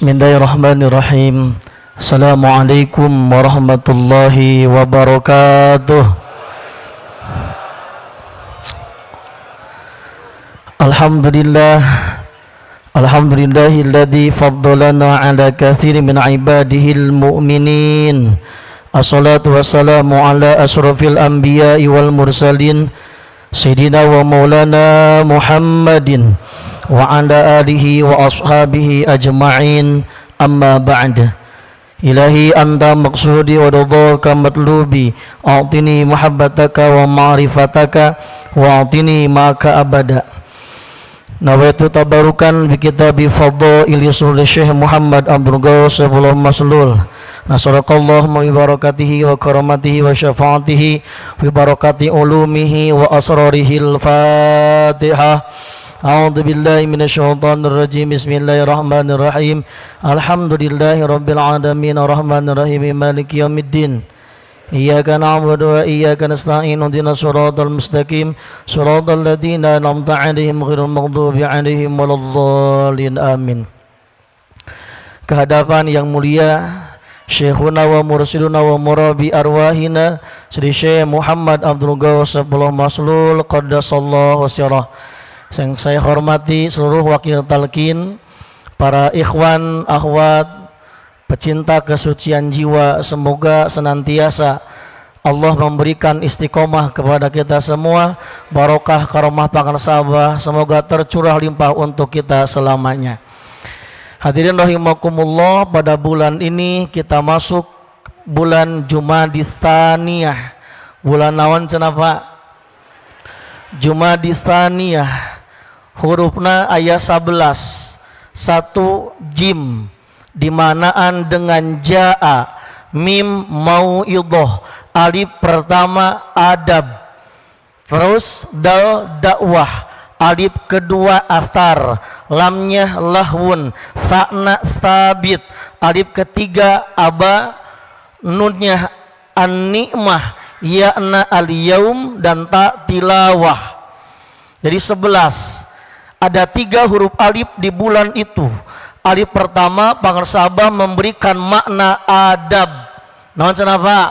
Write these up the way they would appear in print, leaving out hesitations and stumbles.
Bismillahirrahmanirrahim. Assalamualaikum warahmatullahi wabarakatuh. Alhamdulillahilladzi faddalana ala katsirin min ibadihil mu'minin. Assalatu wassalamu ala asrafil anbiya'i wal mursalin Sayyidina wa maulana Muhammadin wa ala alihi wa ashabihi ajma'in, amma ba'd. Ilahi anta maqsudi wa ridhaka matlubi, a'tini muhabbataka wa ma'rifataka wa a'tini ma'aka abada. Nawaitu tabarukan bi kitabi fadhaili sulh Syekh Muhammad Abdul Ghaus Abdullah Maslul, nasarakallahu bi barakatihi wa karamatihi wa syafaatihi bi barakati ulumihi wa asrarihil Fatihah. A'udzu billahi minasyaitonir rajim. Bismillahirrahmanirrahim. Alhamdulillahi rabbil alamin arrahmanir rahim maliki yaumiddin. Iyyaka na'budu wa iyyaka nasta'in. Ihdinas siratal mustaqim, siratal ladzina an'amta 'alaihim ghairil maghdubi 'alaihim waladdallin. Amin. Kehadapan yang mulia Syekhuna wa mursiduna wa murabi arwahina Sri Syekh Muhammad Abdul Ghaus Abdullah Maslul qaddasallahu sirrah. Yang saya hormati seluruh wakil talqin, para ikhwan, akhwat, pecinta kesucian jiwa, semoga senantiasa Allah memberikan istiqomah kepada kita semua, barokah karomah pangarsabah, semoga tercurah limpah untuk kita selamanya. Hadirin rahimakumullah, pada bulan ini kita masuk bulan Jumadis Tsaniyah. Bulan naon cenah Pak? Jumadis Tsaniyah. Hurufna ayat 11, 1 jim, dimanaan dengan ja'a, mim mau'idhah, alif pertama adab, terus dal dakwah, alif kedua asar, lamnya lahwun, sakna sabit, alif ketiga aba, nunnya an-ni'mah, ya'na al-yaum, dan ta tilawah. Jadi 11. Ada 3 huruf alif di bulan itu. Alif pertama pangarsabah memberikan makna adab. Naon cenah Pak?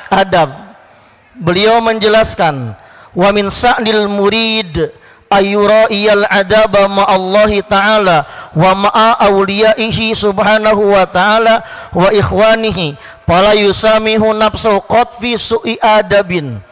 Adab. Beliau menjelaskan, wa min sa'nil murid ayyura'iyal adaba ma'allahi ta'ala wa ma'a awliyaihi subhanahu wa ta'ala wa ikhwanihi fala yusamihu nafsu qad fi su'i adabin.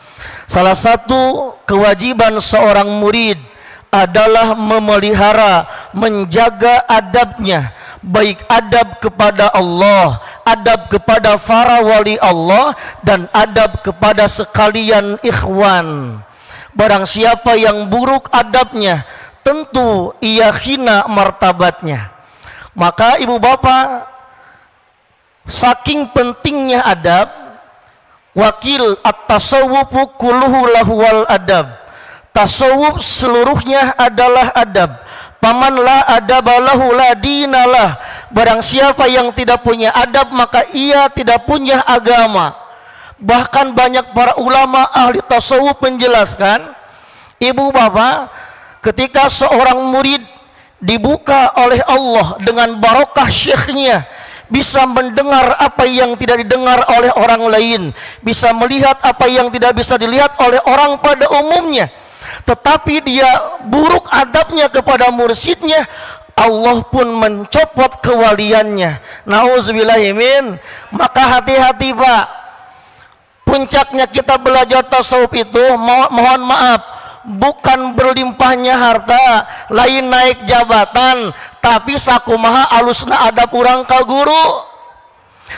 Salah satu kewajiban seorang murid adalah memelihara, menjaga adabnya, baik adab kepada Allah, adab kepada para wali Allah, dan adab kepada sekalian ikhwan. Barang siapa yang buruk adabnya, tentu ia hina martabatnya. Maka ibu bapak, saking pentingnya adab, wakil at-tasawwufu kulluhu lahu wal adab. Tasawuf seluruhnya adalah adab. Paman la adabalahu la dinalah. Barang siapa yang tidak punya adab, maka ia tidak punya agama. Bahkan banyak para ulama ahli tasawuf menjelaskan, ibu bapak, ketika seorang murid dibuka oleh Allah dengan barokah syekhnya, bisa mendengar apa yang tidak didengar oleh orang lain, bisa melihat apa yang tidak bisa dilihat oleh orang pada umumnya, tetapi dia buruk adabnya kepada mursyidnya, Allah pun mencopot kewaliannya. Nauzubillahimin. Maka hati-hati Pak. Puncaknya kita belajar tasawuf itu, mohon maaf, bukan berlimpahnya harta, lain naik jabatan, tapi sakumaha alusna adab urang ka guru.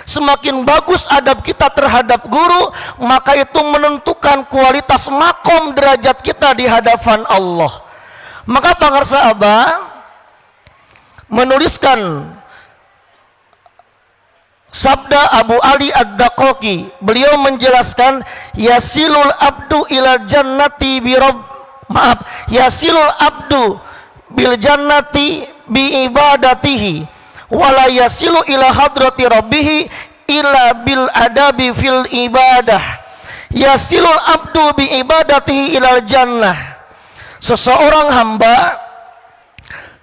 Semakin bagus adab kita terhadap guru, maka itu menentukan kualitas makom derajat kita di hadapan Allah. Maka pangarsa Abah menuliskan sabda Abu Ali Ad-Daqaqi. Beliau menjelaskan, yasilul abdu ila jannati yasilul abdu bil jannati bi ibadatihi wala yasilu ila hadrati rabbih illa bil adabi fil ibadah. Yasilul abdu bi ibadatihi ilal jannah. Seseorang hamba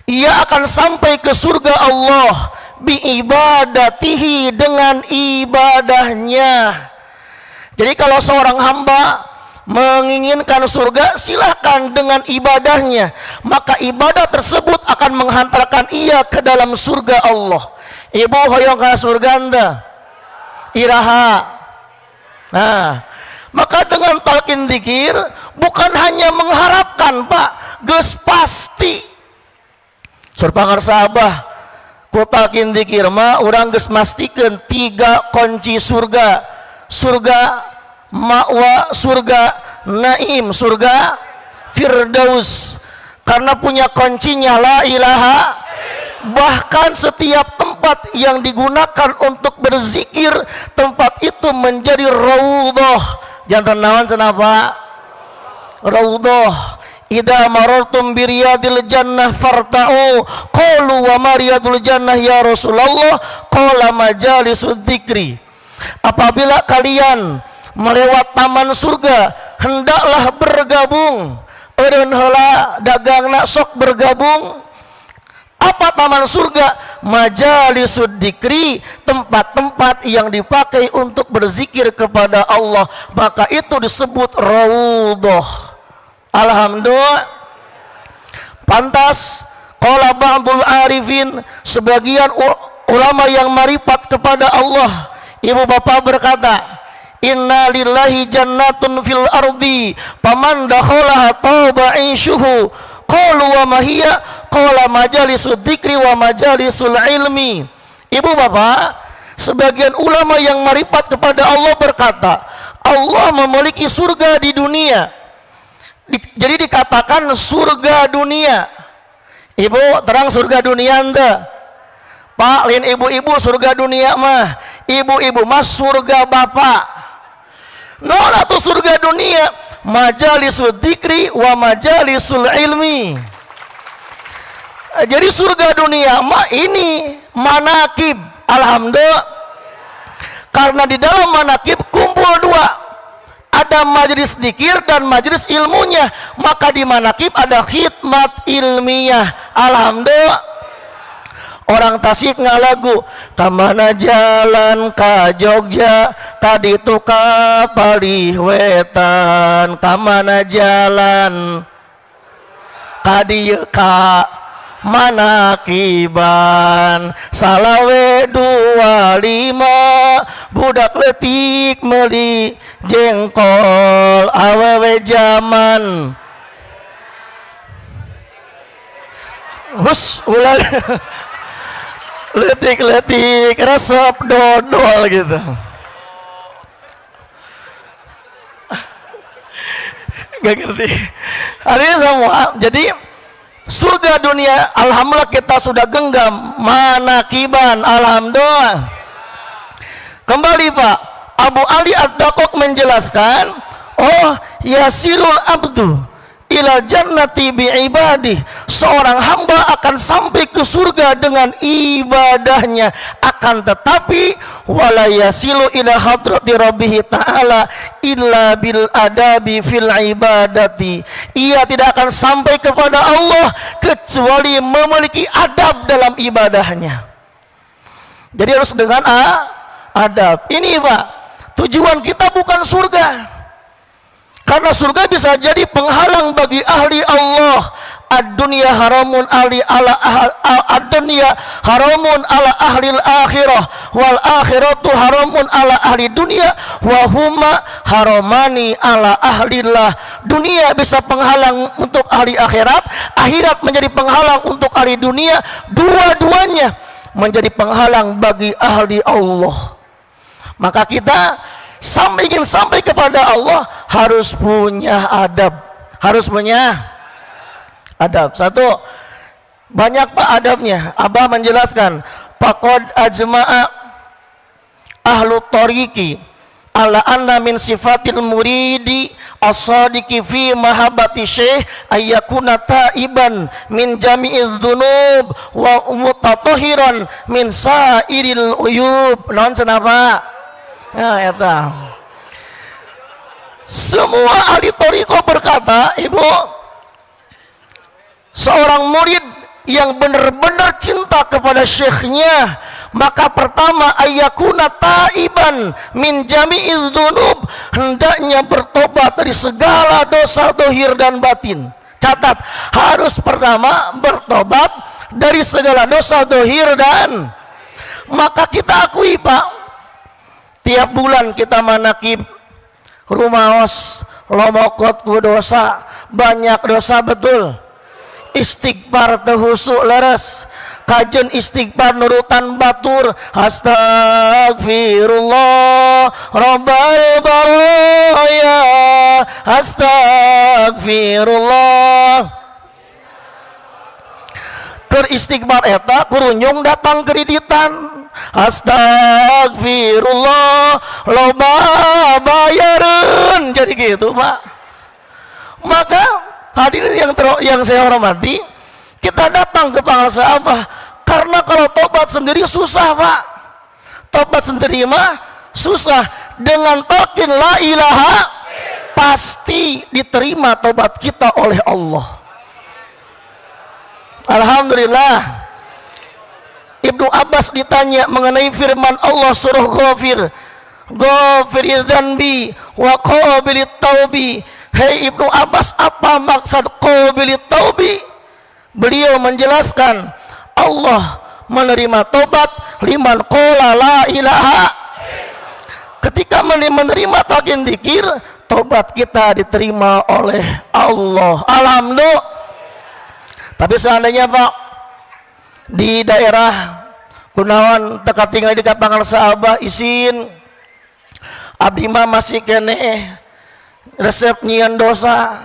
ia akan sampai ke surga Allah biibadatihi, dengan ibadahnya. Jadi kalau seorang hamba menginginkan surga, silahkan dengan ibadahnya, maka ibadah tersebut akan menghantarkan ia ke dalam surga Allah. Ibu hoyong ka surga anda iraha. Nah, maka dengan talqin dzikir bukan hanya mengharapkan, Pak, geus pasti. Surpangar sahabah ku talqin dzikir mah urang geus mastikeun 3 kunci surga. Surga ma'wa, surga naim, surga firdaus, karena punya kuncinya la ilaha. Bahkan setiap tempat yang digunakan untuk berzikir, tempat itu menjadi raudhah. Jantan naon cenah Pak? Raudhah. Idza marartum bi riyadil jannah farta'u. Qalu wa ma riyadul jannah ya Rasulullah? Qala majalisud dzikri. Apabila kalian melewat taman surga, hendaklah bergabung. Eureun heula dagangna sok bergabung. Apa taman surga? Majalisud dzikri, tempat-tempat yang dipakai untuk berzikir kepada Allah, maka itu disebut raudhah. Alhamdulillah. Pantas qala ba'dul arifin, sebagian ulama yang marifat kepada Allah, ibu bapak berkata, inna lillahi jannatun fil ardi paman dakhalaha taba aishuhu. Qalu wa ma hiya? Qala majalisud dzikri wa majalisul ilmi. Ibu bapak, sebagian ulama yang marifat kepada Allah berkata, Allah memiliki surga di dunia. Jadi dikatakan surga dunia. Ibu terang surga dunia anda. Pak, lain ibu-ibu surga dunia mah, ibu-ibu mah surga bapak. Nona tuh surga dunia, majalisul dzikri wa majalisul ilmi. Jadi surga dunia mah ini manakib. Alhamdulillah. Karena di dalam manakib kumpul 2. Ada majelis dzikir dan majelis ilmunya. Maka di manakib ada khidmat ilmiah. Alhamdulillah. Orang Tasik ngalagu, kamana jalan ka Jogja, kaditu ka Palihwetan. Kamana jalan kadieu ka manakiban, salawe 25 budak letik meuli jengkol awewe zaman. Hus ulah letik-letik resep dodol gitu. Gak ngerti hari ini semua. Jadi surga dunia alhamdulillah kita sudah genggam manakiban. Alhamdulillah. Kembali Pak, Abu Ali Ad-Daqqaq menjelaskan, oh yasilul abdu ila jannati bi'ibadih, seorang hamba akan sampai ke surga dengan ibadahnya, akan tetapi wala yasilu ila hadrati rabbih ta'ala illa bil adabi fil ibadati, ia tidak akan sampai kepada Allah kecuali memiliki adab dalam ibadahnya. Jadi harus dengan adab. Ini Pak, tujuan kita bukan surga, karena surga bisa jadi penghalang bagi ahli Allah. Ad-dunya haramun ala ad-dunya haramun ala ahli al-akhirah wal akhiratu haramun ala ahli dunya wa huma haramani ala ahlillah. Dunia bisa penghalang untuk ahli akhirat, akhirat menjadi penghalang untuk ahli dunia. Dua-duanya menjadi penghalang bagi ahli Allah. Maka kita ingin sampai kepada Allah harus punya adab, harus punya adab. Satu, banyak Pak adabnya. Abah menjelaskan, faqad ajma'a ahlu tariqi ala anna min sifatil muridi as-sadiqi fi mahabbati syekh ayyakuna taiban min jami'iz dzunub wa mutatahhiran min sairil uyub. Naon cenah Pak? Nah, eta. Semua ahli thariqah berkata, Ibu, seorang murid yang benar-benar cinta kepada syekhnya, maka pertama ayyakuna taiban min jami'iz dzunub, hendaknya bertobat dari segala dosa zahir dan batin. Catat, harus pertama bertobat dari segala dosa zahir dan, maka kita akui Pak, tiap bulan kita manakib rumaos lomokot ku dosa, banyak dosa betul. Istighfar tehusuk leres, kajen istighfar nurutan batur, astagfirullah rabbal baraya, astagfirullah. Keur istighfar eta kurunyung datang kreditan, astagfirullah loba bayareun, jadi gitu Pak. Maka hadirin yang saya hormati, kita datang ke Pangarsa Abah karena kalau tobat sendiri susah Pak. Tobat sendiri mah susah. Dengan talqin la ilaha pasti diterima tobat kita oleh Allah. Alhamdulillah. Ibnu Abbas ditanya mengenai firman Allah surah Ghafir, Ghafiriz dzanbi wa qabilit taubi. Hei Ibnu Abbas, apa maksud qabilit taubi? Beliau menjelaskan, Allah menerima tobat liman qala la ilaha. Ketika menerima talqin dzikir, tobat kita diterima oleh Allah. Alhamdulillah. Tapi seandainya Pak, di daerah kunaon teka tinggal di Pangarsa Abah isin abdi mah masih kene resep nyian dosa.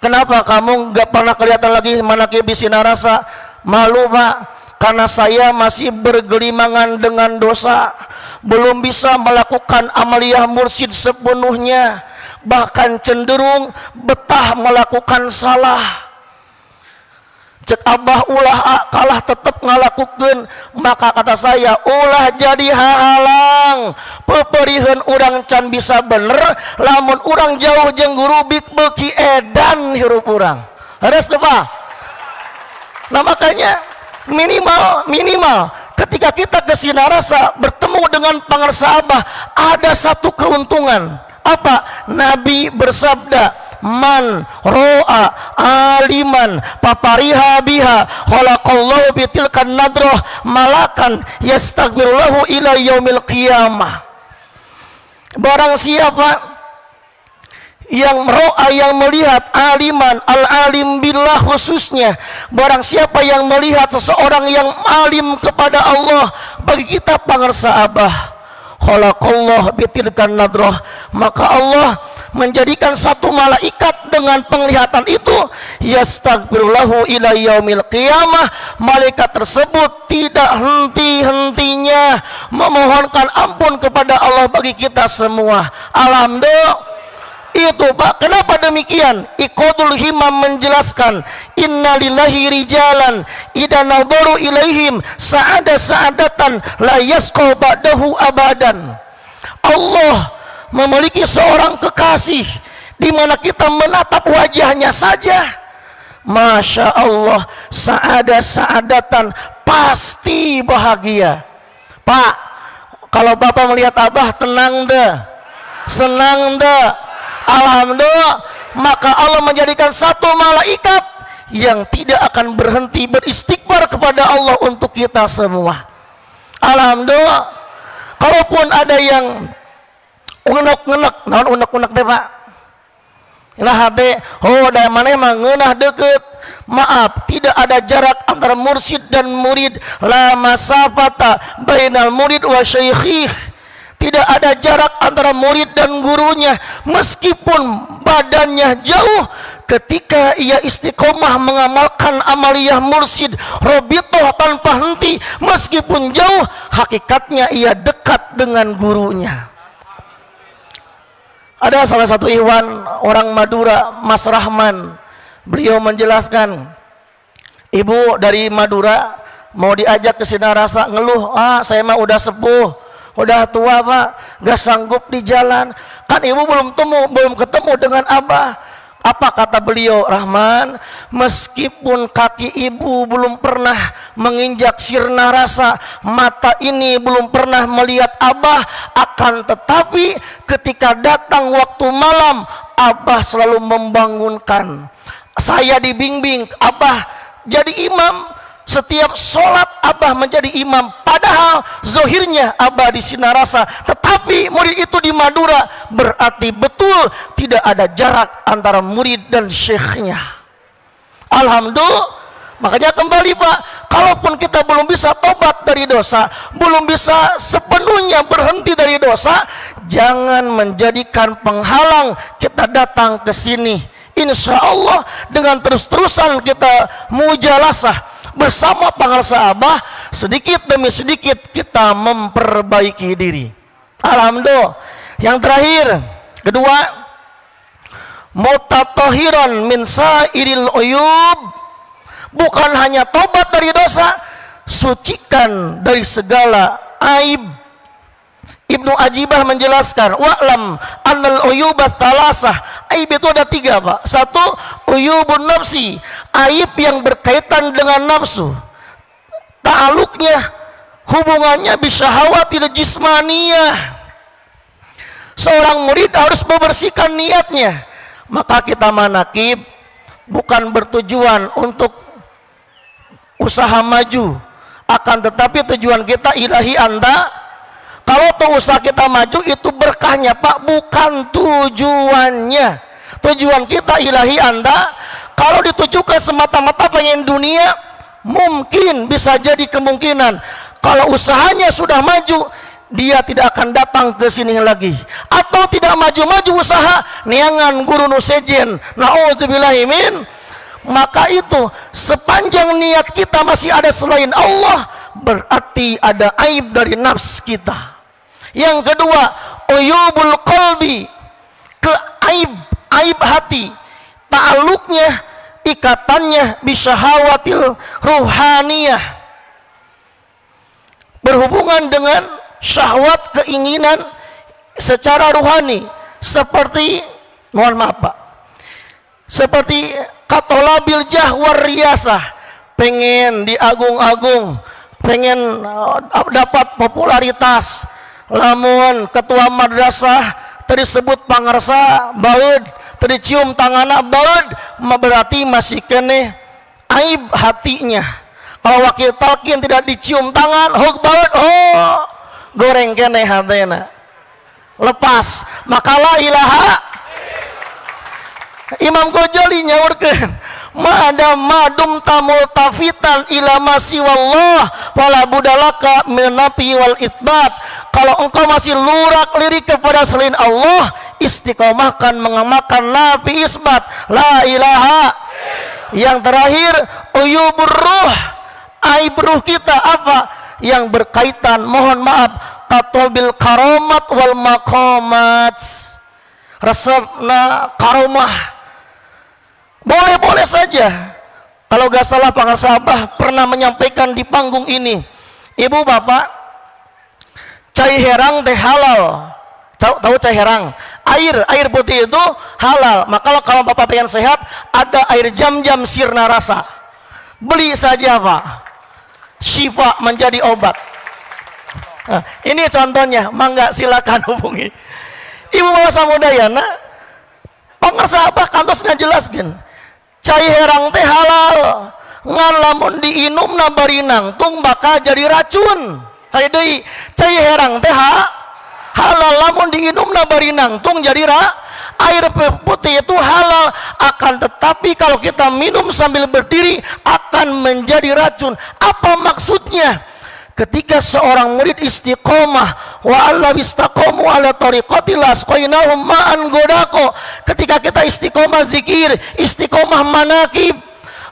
Kenapa kamu gak pernah kelihatan lagi manakib di Sinarasa? Malu Pak, karena saya masih bergelimangan dengan dosa, belum bisa melakukan amaliyah mursyid sepenuhnya, bahkan cenderung betah melakukan salah. Cek Abah ulah kalah tetap ngalakukeun, maka kata saya ulah jadi halang peperiheun urang can bisa bener lamun urang jauh jeung guru beki edan hirup urang. Harus teu Pak? Nah makanya minimal ketika kita ke Sinarasa bertemu dengan Pangarsa Abah ada satu keuntungan. Apa? Nabi bersabda, man ro'a aliman papariha biha khalaqallahu bitilkan nadroh malakan yastaghfirullahu ila yaumil qiyamah. Barang siapa yang ro'a, yang melihat aliman, al-alim billah khususnya, barang siapa yang melihat seseorang yang alim kepada Allah, bagi kita Pangarsa Abah khalaqallah bitilkan nadroh, maka Allah menjadikan satu malaikat dengan penglihatan itu, yastaghfirullahu ila yaumil qiyamah. Malaikat tersebut tidak henti-hentinya memohonkan ampun kepada Allah bagi kita semua. Alhamdulillah. Itu Pak, kenapa demikian? Iqadul Himam menjelaskan, innalillahi rijalan idza nadharu ilaihim sa'adatan la yasqa ba'dahu abadan. Allah memiliki seorang kekasih di mana kita menatap wajahnya saja, Masya Allah, sa'adatan pasti bahagia. Pak, kalau Bapak melihat Abah tenang deh, senang deh, alhamdulillah, maka Allah menjadikan satu malaikat yang tidak akan berhenti beristighfar kepada Allah untuk kita semua. Alhamdulillah. Kalaupun ada yang unek-unek, naon unek-unek deh Pak? Nah hade, oh dari mana emang ngeunah deket. Maaf, tidak ada jarak antara mursyid dan murid. La masafata bainal murid wa syaikhih. Tidak ada jarak antara murid dan gurunya, meskipun badannya jauh. Ketika ia istiqomah mengamalkan amaliyah mursyid robitoh tanpa henti, meskipun jauh, hakikatnya ia dekat dengan gurunya. Ada salah satu ikhwan orang Madura, Mas Rahman, beliau menjelaskan, ibu dari Madura mau diajak ke Sinarasa, ngeluh, saya mah udah sepuh, udah tua Pak, gak sanggup di jalan. Kan ibu belum ketemu dengan Abah. Apa kata beliau? Rahman, meskipun kaki ibu belum pernah menginjak sirna rasa, mata ini belum pernah melihat Abah, akan tetapi ketika datang waktu malam, Abah selalu membangunkan. Saya dibimbing, Abah jadi imam. Setiap sholat Abah menjadi imam, padahal zohirnya Abah di Sinarasa, tetapi murid itu di Madura. Berarti betul tidak ada jarak antara murid dan syekhnya. Alhamdulillah. Makanya kembali Pak, kalaupun kita belum bisa tobat dari dosa, belum bisa sepenuhnya berhenti dari dosa, jangan menjadikan penghalang kita datang ke sini. Insya Allah dengan terus-terusan kita mujalasah bersama pengarsa Abah, sedikit demi sedikit kita memperbaiki diri. Alhamdulillah. Yang terakhir, kedua, mutatahiran min sairil uyub, bukan hanya tobat dari dosa, sucikan dari segala aib. Ibnu Ajibah menjelaskan, wa'lam annal uyubat thalasah, aib itu ada 3 Pak. 1, uyubun nafsi, aib yang berkaitan dengan nafsu, ta'aluknya, hubungannya bisyahawatil jismaniyah. Seorang murid harus membersihkan niatnya. Maka kita manakib bukan bertujuan untuk usaha maju, akan tetapi tujuan kita ilahi Anda. Kalau tuh usaha kita maju itu berkahnya Pak, bukan tujuannya. Tujuan kita ilahi Anda. Kalau ditujukan semata-mata pengen dunia, mungkin bisa jadi kemungkinan kalau usahanya sudah maju, dia tidak akan datang ke sini lagi. Atau tidak maju-maju usaha, niangan guru nusejen, na'udzubillahimin. Maka itu sepanjang niat kita masih ada selain Allah, berarti ada aib dari nafs kita. Yang kedua, uyubul qalbi, aib hati, ta'aluknya, ikatannya bisyahawatil ruhaniyah, berhubungan dengan syahwat, keinginan secara ruhani, seperti, mohon maaf Pak, seperti katolabil jahwar riyasah, pengen diagung-agung, pengen dapat popularitas. Lamun ketua madrasah tadi sebut pangarsa baud, tadi cium tanganna baud, berarti masih kene aib hatinya. Kalau wakil talqin tidak dicium tangan, huk baud, oh goreng kene hatena, lepas. Maka la ilaha. Imam Ghazali nyaurkeun, madum tamul tafitan ila masiwallah wala budalaka menapi wal itbat. Kalau engkau masih lurak lirik kepada selain Allah, istiqomahkan mengamalkan nabi isbat, la ilaha. Yang terakhir, uyubur ruh, aib ruh kita apa? Yang berkaitan, mohon maaf, katobil karomat wal makomat, resepna karomah. Boleh-boleh saja. Kalau gak salah Pak Sabah pernah menyampaikan di panggung ini, Ibu Bapak, cai herang teh halal. Tahu cai herang? Air putih itu halal. Maka kalau Bapak pengen sehat, ada air jam-jam sirna rasa. Beli saja Pak. Syifa menjadi obat. Nah, ini contohnya, mangga silakan hubungi. Ibu Bapak Samudayana, pengarsa Abah kantos ngajelaskeun. Cai herang teh halal, ngan lamun diinum na bari nangtung bakal jadi racun. Hayu deui, cai herang teh halal, lamun diinum na bari nangtung jadi air putih itu halal. Akan tetapi kalau kita minum sambil berdiri akan menjadi racun. Apa maksudnya? Ketika seorang murid istiqomah, wa alla istaqamu ala tariqati lasqainahum ma'an godako, ketika kita istiqomah zikir, istiqomah manakib,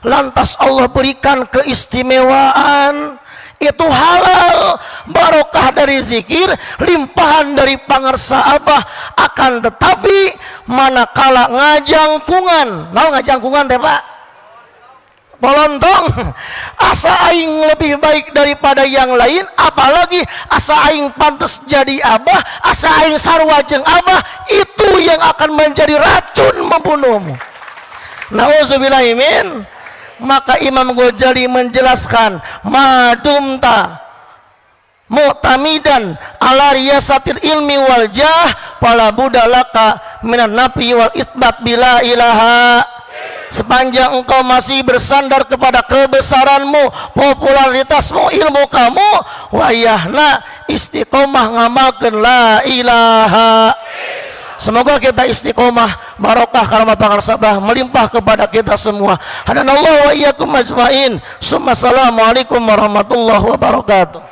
lantas Allah berikan keistimewaan, itu halal, barokah dari zikir, limpahan dari pangarsa Abah. Akan tetapi manakala ngajangkungan, mau ngajangkungan teh Pak, polontong, asa aing lebih baik daripada yang lain, apalagi asa aing pantas jadi Abah, asa aing sarwa jeung Abah, itu yang akan menjadi racun membunuhmu. Nauzubillahimin. Maka Imam Ghazali menjelaskan, madumta mu'tamidan ala riyasatil ilmi wal jah fala budalaka minan nafi wal isbat bila ilaha. Sepanjang engkau masih bersandar kepada kebesaranmu, popularitasmu, ilmu kamu, wayahna istiqomah ngamalkeun la ilaha. Semoga kita istiqomah, barokah karena pangarsabah melimpah kepada kita semua. Hadanallahu wa iyyakum ajmain. Assalamualaikum warahmatullahi wabarakatuh.